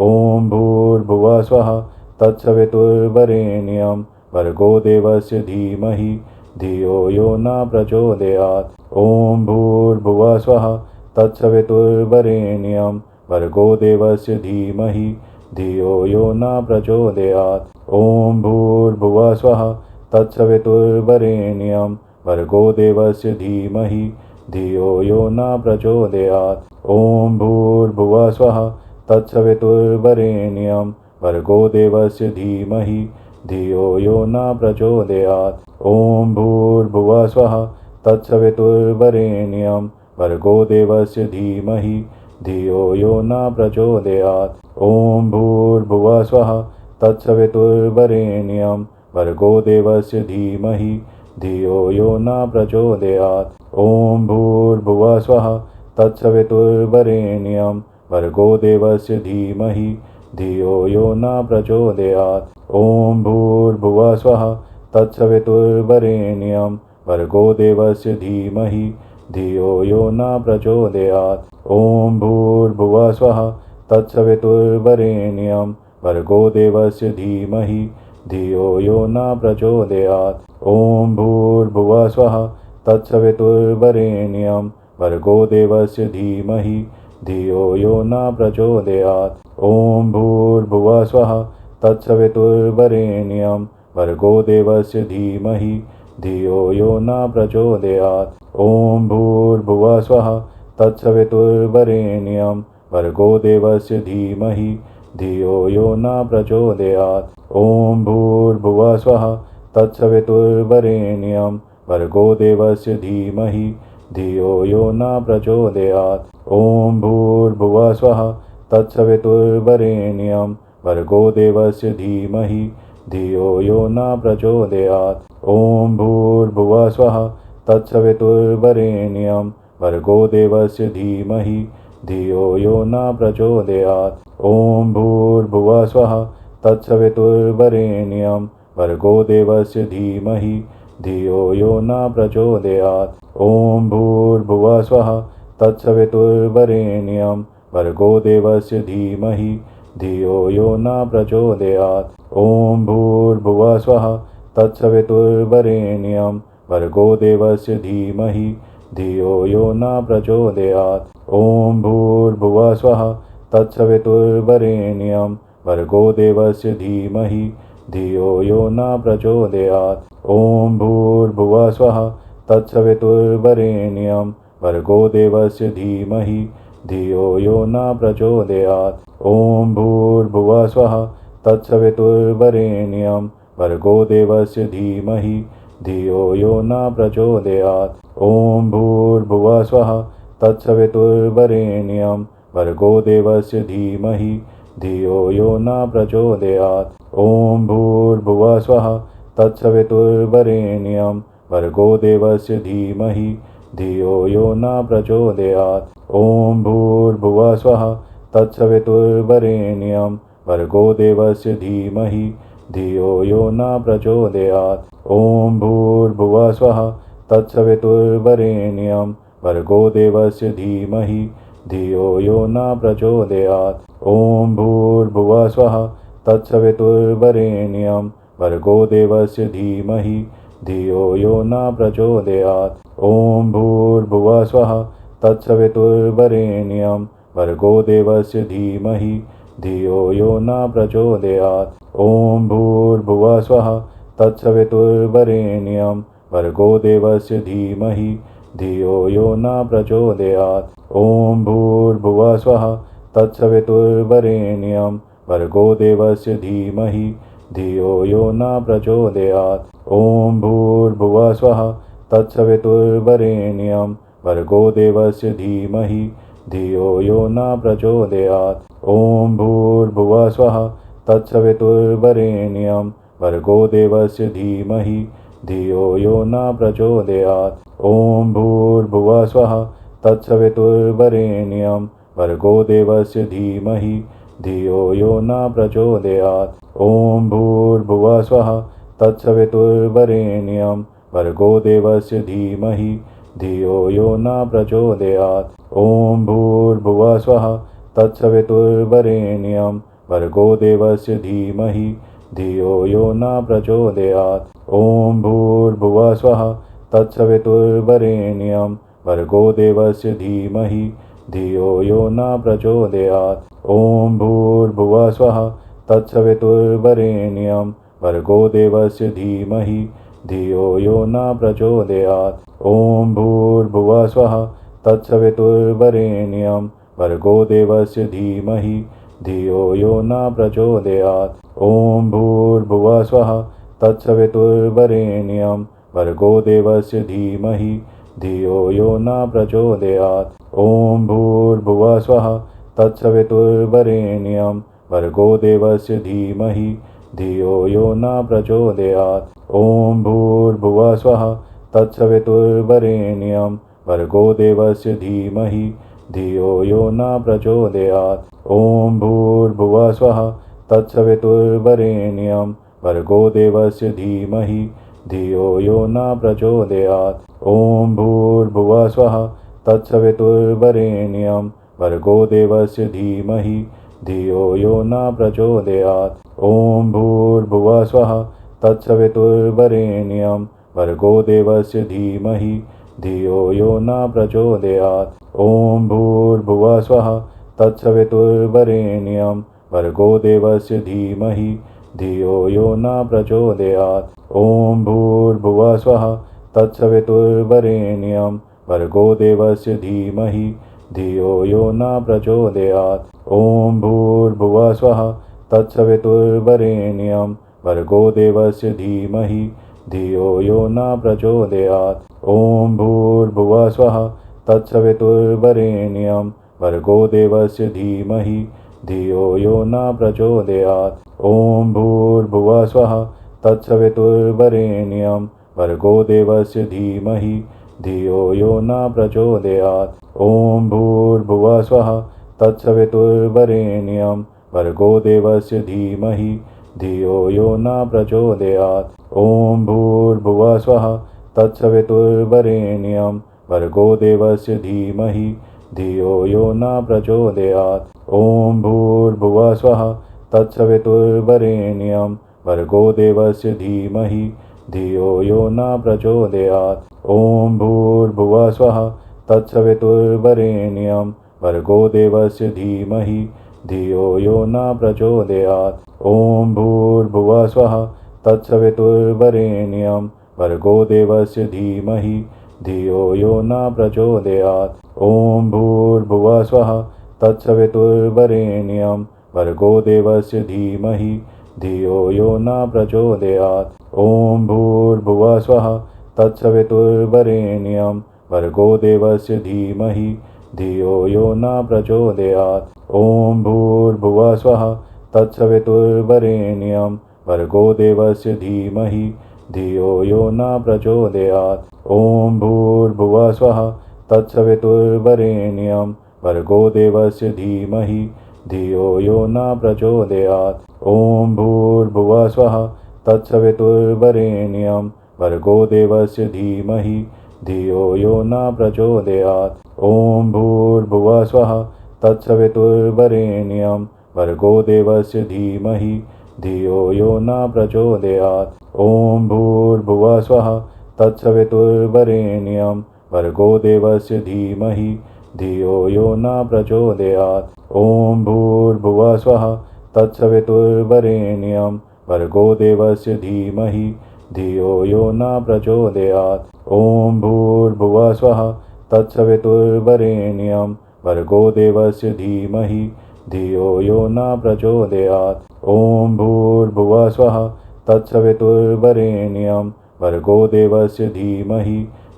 ॐ भूर्भुवः स्वः तत्सवितुर्वरेण्यं भर्गो देवस्य धीमहि धियो यो न प्रचोदयात्। ॐ भूर्भुवः स्वः तत्सवितुर्वरेण्यं भर्गो देवस्य धीमहि धियो यो न प्रचोदयात्। ॐ भूर्भुवः स्वः तत्सवितुर्वरेण्यं भर्गो देवस्य धीमहि धियो यो न प्रचोदयात्। ॐ भूर्भुवः स्वः तत्सवितुर्वरेण्यं भर्गो देवस्य धीमहि धियो यो न प्रचोदयात्। ॐ भूर्भुवः स्वः तत्सवितुर्वरेण्यं भर्गो देवस्य धीमहि धियो यो न प्रचोदयात्। ॐ भूर्भुवः स्वः तत्सवितुर्वरेण्यं भर्गो देवस्य धीमहि धियो यो न प्रचोदयात्। ॐ भूर्भुवः स्वः तत्सवितुर्वरेण्यं भर्गो देवस्य धीमहि धियो यो न प्रचोदयात्। ॐ भूर्भुवः स्वः तत्सवितुर्वरेण्यं भर्गो देवस्य धीमहि धियो यो न प्रचोदयात्। ॐ भूर्भुवः स्वः तत्सवितुर्वरेण्यं भर्गो देवस्य धीमहि धियो यो न प्रचोदयात्। ॐ भूर्भुवः स्वः तत्सवितुर्वरेण्यं भर्गो देवस्य धीमहि धियो यो न प्रचोदयात्। ॐ भूर्भुवः स्वः तत्सवितुर्वरेण्यं भर्गो देवस्य धीमहि धियो यो न प्रचोदयात्। ॐ भूर्भुवः स्वः तत्सवितुर्वरेण्यं भर्गो देवस्य धीमहि धियो यो न प्रचोदयात्। ॐ भूर्भुवः स्वः तत्सवितुर्वरेण्यं भर्गो देवस्य धीमहि धियो यो न प्रचोदयात्। ॐ भूर्भुवः स्वः तत्सवितुर्वरेण्यं भर्गो देवस्य धीमहि धियो यो न प्रचोदयात्। ॐ भूर्भुवः स्वः तत्सवितुर्वरेण्यं भर्गो देवस्य धीमहि धियो यो न प्रचोदयात्। ॐ भूर्भुवः स्वः तत्सवितुर्वरेण्यं भर्गो देवस्य धीमहि धियो यो न प्रचोदयात्। ॐ भूर्भुवः स्वः तत्सवितुर्वरेण्यं भर्गो देवस्य धीमहि धियो यो न प्रचोदयात्। ॐ भूर्भुवः स्वः तत्सवितुर्वरेण्यं भर्गो देवस्य धीमहि धियो यो न प्रचोदयात्। ॐ भूर्भुवः स्वः तत्सवितुर्वरेण्यं भर्गो देवस्य धीमहि धियो यो न प्रचोदयात्। ॐ भूर्भुवः स्वः तत्सवितुर्वरेण्यं भर्गो देवस्य धीमहि धियो यो न प्रचोदयात्। ॐ भूर्भुवः स्वः तत्सवितुर्वरेण्यं भर्गो देवस्य धीमहि धियो यो न प्रचोदयात्। ॐ भूर्भुवः स्वः तत्सवितुर्वरेण्यं भर्गो देवस्य धीमहि धियो यो न प्रचोदयात्। ॐ भूर्भुवः स्वः तत्सवितुर्वरेण्यं भर्गो देवस्य धीमहि धियो यो न प्रचोदयात्। ॐ भूर्भुवः स्वः तत्सवितुर्वरेण्यं भर्गो देवस्य धीमहि धियो यो न प्रचोदयात्। ॐ भूर्भुवः स्वः तत्सवितुर्वरेण्यं भर्गो देवस्य धीमहि धियो यो न प्रचोदयात्। ॐ भूर्भुवः स्वः तत्सवितुर्वरेण्यं भर्गो देवस्य धीमहि धियो यो न प्रचोदयात्। ॐ भूर्भुवः स्वः तत्सवितुर्वरेण्यं भर्गो देवस्य धीमहि धियो यो न प्रचोदयात्। ॐ भूर्भुवः स्वः तत्सवितुर्वरेण्यं भर्गो देवस्य धीमहि धियो यो न प्रचोदयात्। ॐ भूर्भुवः स्वः तत्सवितुर्वरेण्यं भर्गो देवस्य धीमहि धियो यो न प्रचोदयात्। ॐ भूर्भुवः स्वः तत्सवितुर्वरेण्यं भर्गो देवस्य धीमहि धियो यो न प्रचोदयात्। ॐ भूर्भुवः स्वः तत्सवितुर्वरेण्यं भर्गो देवस्य धीमहि धियो यो न प्रचोदयात्। ॐ भूर्भुवः स्वः तत्सवितुर्वरेण्यं भर्गो देवस्य धीमहि धियो यो न प्रचोदयात्। ॐ भूर्भुवः स्वः तत्सवितुर्वरेण्यं भर्गो देवस्य धीमहि धियो यो न प्रचोदयात्। ॐ भूर्भुवः स्वः तत्सवितुर्वरेण्यं भर्गो देवस्य धीमहि धियो यो न प्रचोदयात्। ॐ भूर्भुवः स्वः तत्सवितुर्वरेण्यं भर्गो देवस्य धीमहि धियो यो न प्रचोदयात्। ॐ भूर्भुवः स्वः तत्सवितुर्वरेण्यं भर्गो देवस्य धीमहि धियो यो न प्रचोदयात्। ॐ भूर्भुवः स्वः तत्सवितुर्वरेण्यं भर्गो देवस्य धीमहि धियो यो न प्रचोदयात्। ॐ भूर्भुवः स्वः तत्सवितुर्वरेण्यं भर्गो देवस्य धीमहि धियो यो न प्रचोदयात्। ॐ भूर्भुवः स्वः तत्सवितुर्वरेण्यं भर्गो देवस्य धीमहि धियो यो न प्रचोदयात्। ॐ भूर्भुवः स्वः तत्सवितुर्वरेण्यं भर्गो देवस्य धीमहि धियो यो न प्रचोदयात्। ॐ भूर्भुवः स्वः तत्सवितुर्वरेण्यं भर्गो देवस्य धीमहि धियो यो न प्रचोदयात्। ॐ भूर्भुवः स्वः तत्सवितुर्वरेण्यं भर्गो देवस्य धीमहि धियो यो न प्रचोदयात्। ॐ भूर्भुवः स्वः तत्सवितुर्वरेण्यं भर्गो देवस्य धीमहि धियो यो न प्रचोदयात्। ॐ भूर्भुवः स्वः तत्सवितुर्वरेण्यं भर्गो देवस्य धीमहि धियो यो न प्रचोदयात्। ॐ भूर्भुवः स्वः तत्सवितुर्वरेण्यं भर्गो देवस्य धीमहि धियो यो न प्रचोदयात्। ॐ भूर्भुवः स्वः तत्सवितुर्वरेण्यं भर्गो देवस्य धीमहि धियो यो न प्रचोदयात्। ॐ भूर्भुवः स्वः तत्सवितुर्वरेण्यं भर्गो देवस्य धीमहि धियो यो न प्रचोदयात्। ॐ भूर्भुवः स्वः तत्सवितुर्वरेण्यं भर्गो देवस्य धीमहि धियो यो न प्रचोदयात्। ॐ भूर्भुवः स्वः तत्सवितुर्वरेण्यं भर्गो देवस्य धीमहि धियो यो न प्रचोदयात्। ॐ भूर्भुवः स्वः तत्सवितुर्वरेण्यं भर्गो देवस्य धीमहि धियो यो न प्रचोदयात्। ॐ भूर्भुवः स्वः तत्सवितुर्वरेण्यं भर्गो देवस्य धीमहि धियो यो न प्रचोदयात्। ॐ भूर्भुवः स्वः तत्सवितुर्वरेण्यं भर्गो देवस्य धीमहि धियो यो न प्रचोदयात्। ॐ भूर्भुवः स्वः तत्सवितुर्वरेण्यं भर्गो देवस्य धीमहि धियो यो न प्रचोदयात्। ॐ भूर्भुवः स्वः तत्सवितुर्वरेण्यं भर्गो देवस्य धीमहि धियो यो न प्रचोदयात्। ॐ भूर्भुवः स्वः तत्सवितुर्वरेण्यं भर्गो देवस्य धीमहि धियो यो न प्रचोदयात्। ॐ भूर्भुवः स्वः तत्सवितुर्वरेण्यं भर्गो देवस्य धीमहि धियो यो न प्रचोदयात्। ॐ भूर्भुवः स्वः तत्सवितुर्वरेण्यं भर्गो देवस्य धीमहि धियो यो न प्रचोदयात्। ॐ भूर्भुवः स्वः तत्सवितुर्वरेण्यं भर्गो देवस्य धीमहि धियो यो न प्रचोदयात्। ॐ भूर्भुवः स्वः तत्सवितुर्वरेण्यं भर्गो देवस्य धीमहि धियो यो न प्रचोदयात्। ॐ भूर्भुवः स्वः तत्सवितुर्वरेण्यं भर्गो देवस्य धीमहि धियो यो न प्रचोदयात्। ॐ भूर्भुवः स्वः तत्सवितुर्वरेण्यं भर्गो देवस्य धीमहि धियो यो न प्रचोदयात्। ॐ भूर्भुवः स्वः तत्सवितुर्वरेण्यं भर्गो देवस्य धीमहि धियो यो न प्रचोदयात्। ॐ भूर्भुवः स्वः तत्सवितुर्वरेण्यं भर्गो देवस्य धीमहि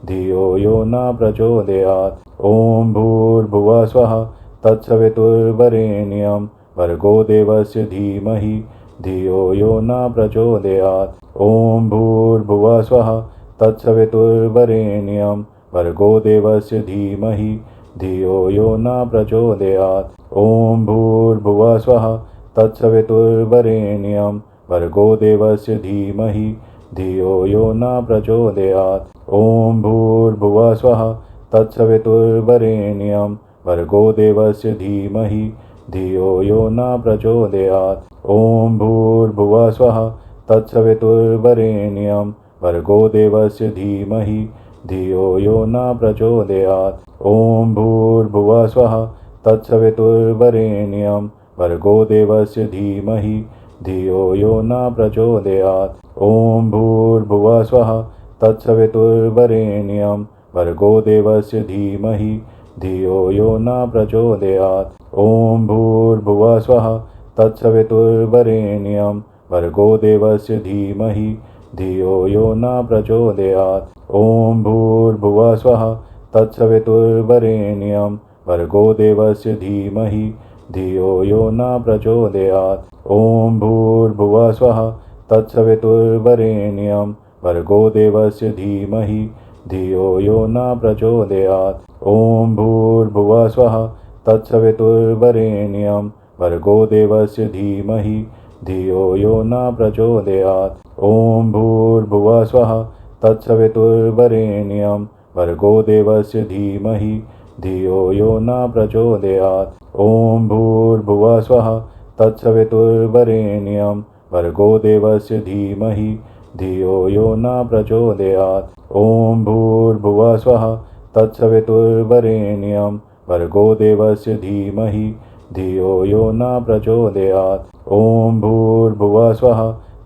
धियो यो न प्रचोदयात्। ॐ भूर्भुवः स्वः तत्सवितुर्वरेण्यं भर्गो देवस्य धीमहि धियो यो न प्रचोदयात्। ॐ भूर्भुवः स्वः तत्सवितुर्वरेण्यं भर्गो देवस्य धीमहि धियो यो न प्रचोदयात्। ॐ भूर्भुवः स्वः तत्सवितुर्वरेण्यं भर्गो देवस्य धीमहि धियो यो न प्रचोदयात्। ॐ भूर्भुवः स्वः तत्सवितुर्वरेण्यं भर्गो देवस्य धीमहि धियो यो न प्रचोदयात्। ॐ भूर्भुवः स्वः तत्सवितुर्वरेण्यं भर्गो देवस्य धीमहि धियो यो न प्रचोदयात्। ॐ भूर्भुवः स्वः तत्सवितुर्वरेण्यं भर्गो देवस्य धीमहि धियो यो न प्रचोदयात्। ॐ भूर्भुवः स्वः तत्सवितुर्वरेण्यं भर्गो देवस्य धीमहि धियो यो न प्रचोदयात्। ॐ भूर्भुवः स्वः तत्सवितुर्वरेण्यं भर्गो देवस्य धीमहि धियो यो न प्रचोदयात्। ॐ भूर्भुवः स्वः तत्सवितुर्वरेण्यं भर्गो देवस्य धीमहि धियो यो न प्रचोदयात्। ॐ भूर्भुवः स्वः तत्सवितुर्वरेण्यं भर्गो देवस्य धीमहि धियो यो न प्रचोदयात्। ॐ भूर्भुवः स्वः तत्सवितुर्वरेण्यं भर्गो देवस्य धीमहि धियो यो न प्रचोदयात्। ॐ भूर्भुवः स्वः तत्सवितुर्वरेण्यं भर्गो देवस्य धीमहि धियो यो न प्रचोदयात्। ॐ भूर्भुवः स्वः तत्सवितुर्वरेण्यं भर्गो देवस्य धीमहि धियो यो न प्रचोदयात्। ॐ भूर्भुवः स्वः तत्सवितुर्वरेण्यं भर्गो देवस्य धीमहि धियो यो न प्रचोदयात्। ॐ भूर्भुवः स्वः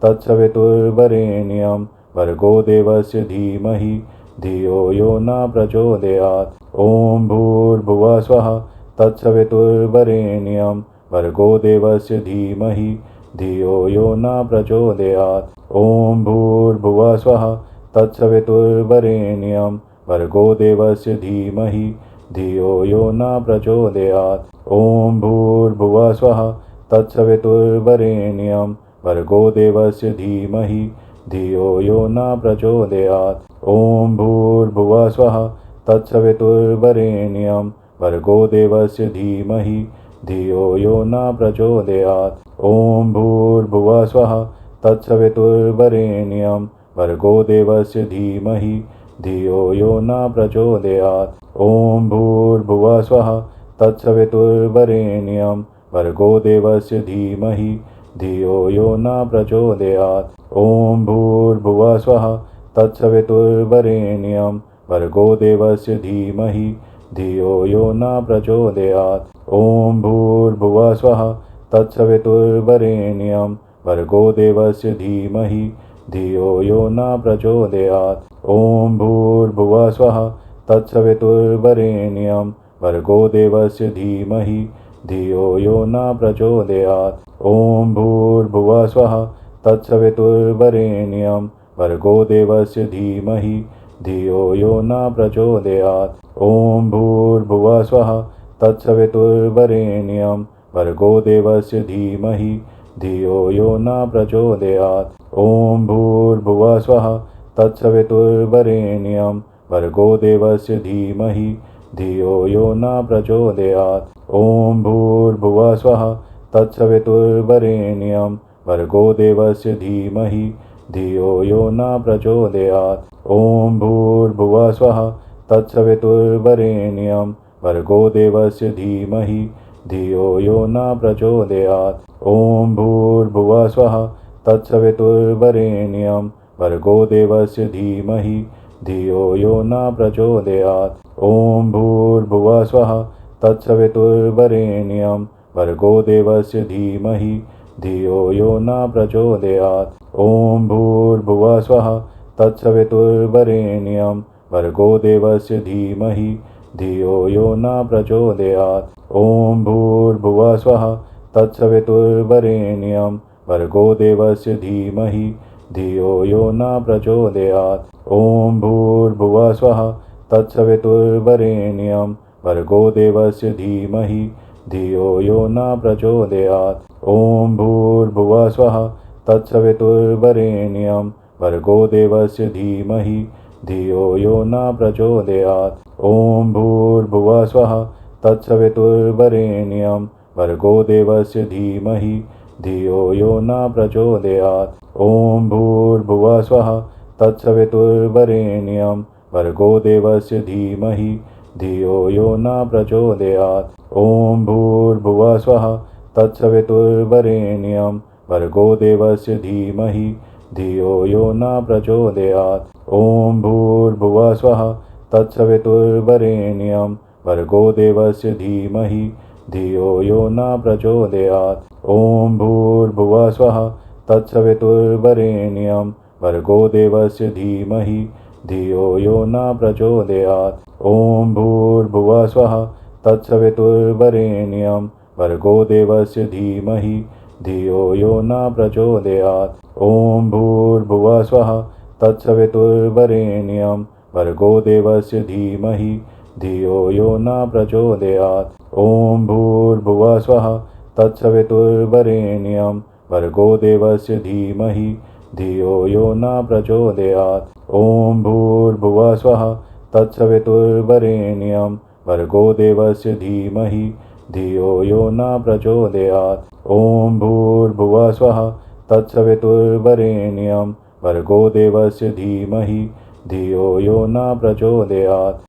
तत्सवितुर्वरेण्यं भर्गो देवस्य धीमहि धियो यो न प्रचोदयात्। ॐ भूर्भुवः स्वः तत्सवितुर्वरेण्यं भर्गो देवस्य धीमहि धियो यो न प्रचोदयात्। ॐ भूर्भुवः स्वः तत्सवितुर्वरेण्यं भर्गो देवस्य धीमहि धियो यो न प्रचोदयात्। ॐ भूर्भुवः स्वः तत्सवितुर्वरेण्यं भर्गो देवस्य धीमहि धियो यो न प्रचोदयात्। ॐ भूर्भुवः स्वः तत्सवितुर्वरेण्यं भर्गो देवस्य धीमहि धियो यो न प्रचोदयात्। ॐ भूर्भुवः स्वः तत्सवितुर्वरेण्यं भर्गो देवस्य धीमहि धियो यो न प्रचोदयात्। ॐ भूर्भुवः स्वः तत्सवितुर्वरेण्यं भर्गो देवस्य धीमहि धियो यो न प्रचोदयात्। ॐ भूर्भुवः स्वः तत्सवितुर्वरेण्यं भर्गो देवस्य धीमहि धियो यो न प्रचोदयात्। ॐ भूर्भुवः स्वः तत्सवितुर्वरेण्यं भर्गो देवस्य धीमहि धियो यो न प्रचोदयात्। ॐ भूर्भुवः स्वः तत्सवितुर्वरेण्यं भर्गो देवस्य धीमहि धियो यो न प्रचोदयात्। ॐ भूर्भुवः स्वः तत्सवितुर्वरेण्यं भर्गो देवस्य धीमहि धियो यो न प्रचोदयात्। ॐ भूर्भुवः स्वः तत्सवितुर्वरेण्यं भर्गो देवस्य धीमहि धियो यो न प्रचोदयात्। ॐ भूर्भुवः स्वः तत्सवितुर्वरेण्यं भर्गो देवस्य धीमहि धियो यो न प्रचोदयात्। ॐ भूर्भुवः स्वः तत्सवितुर्वरेण्यं भर्गो देवस्य धीमहि धियो यो न प्रचोदयात्। ॐ भूर्भुवः स्वः तत्सवितुर्वरेण्यं भर्गो देवस्य धीमहि धियो यो न प्रचोदयात्। ॐ भूर्भुवः स्वः तत्सवितुर्वरेण्यं भर्गो देवस्य धीमहि धियो यो न प्रचोदयात्। ॐ भूर्भुवः स्वः तत्सवितुर्वरेण्यं भर्गो देवस्य धीमहि धियो यो न प्रचोदयात्। ॐ भूर्भुवः स्वः तत्सवितुर्वरेण्यं भर्गो देवस्य धीमहि धियो यो न प्रचोदयात्। ॐ भूर्भुवः स्वः तत्सवितुर्वरेण्यं भर्गो देवस्य धीमहि धियो यो न प्रचोदयात्। ॐ भूर्भुवः स्वः तत्सवितुर्वरेण्यं भर्गो देवस्य धीमहि धियो यो न प्रचोदयात्। ॐ भूर्भुवः स्वः तत्सवितुर्वरेण्यं भर्गो देवस्य धीमहि धियो यो न प्रचोदयात्। ॐ भूर्भुवः स्वः तत्सवितुर्वरेण्यं भर्गो देवस्य धीमहि धियो यो न प्रचोदयात्। ॐ भूर्भुवः स्वः तत्सवितुर्वरेण्यं भर्गो देवस्य धीमहि धियो यो न प्रचोदयात्। ॐ भूर्भुवः स्वः तत्सवितुर्वरेण्यं भर्गो देवस्य धीमहि धियो यो न प्रचोदयात्। ॐ भूर्भुवः स्वः तत्सवितुर्वरेण्यं भर्गो देवस्य धीमहि धियो यो न प्रचोदयात्। ॐ भूर्भुवः स्वः तत्सवितुर्वरेण्यं भर्गो देवस्य धीमहि धियो यो न प्रचोदयात्। ॐ भूर्भुवः स्वः तत्सवितुर्वरेण्यं भर्गो देवस्य धीमहि धियो यो न प्रचोदयात्। ॐ भूर्भुवः स्वः तत्सवितुर्वरेण्यं भर्गो देवस्य धीमहि धियो यो न प्रचोदयात्। ॐ भूर्भुवः स्वः तत्सवितुर्वरेण्यं भर्गो देवस्य धीमहि धियो यो न प्रचोदयात्। ॐ भूर्भुवः स्वः तत्सवितुर्वरेण्यं भर्गो देवस्य धीमहि धियो यो न प्रचोदयात्। ॐ भूर्भुवः स्वः तत्सवितुर्वरेण्यं भर्गो देवस्य धीमहि धियो यो न प्रचोदयात्।